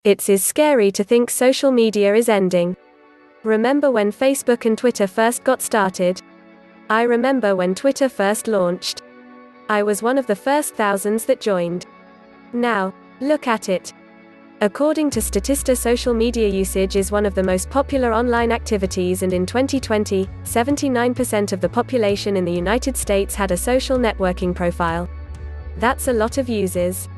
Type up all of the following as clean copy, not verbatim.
It's scary to think social media is ending. Remember when Facebook and Twitter first got started? I remember when Twitter first launched. I was one of the first thousands that joined. Now, look at it. According to Statista, social media usage is one of the most popular online activities, and in 2020, 79% of the population in the United States had a social networking profile. That's a lot of users.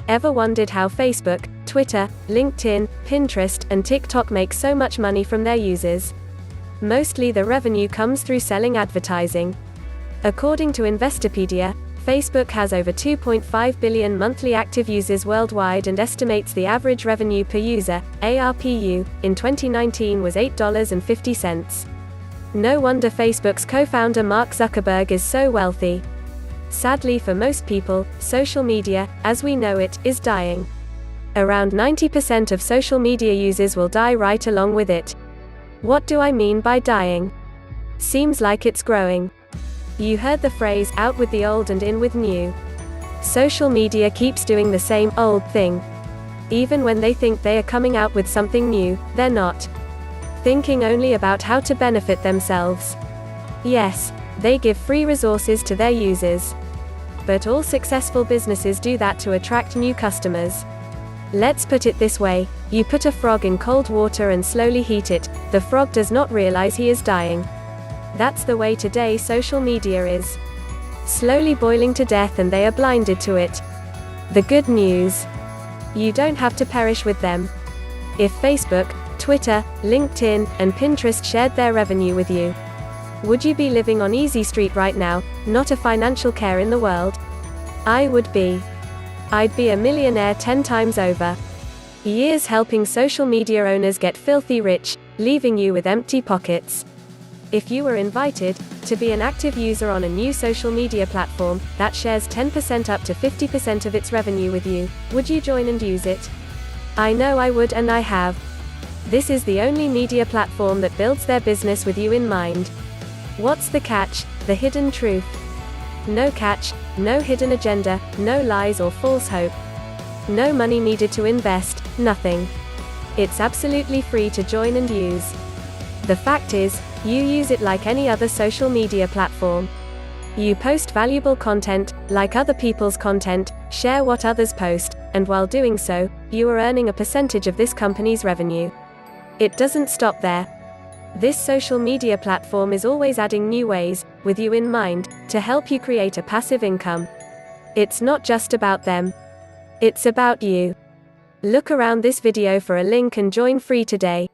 Ever wondered how Facebook, Twitter, LinkedIn, Pinterest, and TikTok make so much money from their users? Mostly the revenue comes through selling advertising. According to Investopedia, Facebook has over 2.5 billion monthly active users worldwide and estimates the average revenue per user, ARPU, in 2019 was $8.50. No wonder Facebook's co-founder Mark Zuckerberg is so wealthy. Sadly for most people, social media, as we know it, is dying. Around 90% of social media users will die right along with it. What do I mean by dying? Seems like it's growing. You heard the phrase, out with the old and in with new. Social media keeps doing the same old thing. Even when they think they are coming out with something new, they're not. Thinking only about how to benefit themselves. Yes, they give free resources to their users. But all successful businesses do that to attract new customers. Let's put it this way, you put a frog in cold water and slowly heat it, the frog does not realize he is dying. That's the way today social media is. Slowly boiling to death and they are blinded to it. The good news: you don't have to perish with them. If Facebook, Twitter, LinkedIn, and Pinterest shared their revenue with you, would you be living on easy street right now, not a financial care in the world? I would be. I'd be a millionaire 10 times over. Years helping social media owners get filthy rich, leaving you with empty pockets. If you were invited to be an active user on a new social media platform that shares 10% up to 50% of its revenue with you, would you join and use it? I know I would, and I have. This is the only media platform that builds their business with you in mind. What's the catch? The hidden truth. No catch, no hidden agenda, no lies or false hope. No money needed to invest, nothing. It's absolutely free to join and use. The fact is, you use it like any other social media platform. You post valuable content, like other people's content, share what others post, and while doing so, you are earning a percentage of this company's revenue. It doesn't stop there. This social media platform is always adding new ways, with you in mind, to help you create a passive income. It's not just about them. It's about you. Look around this video for a link and join free today.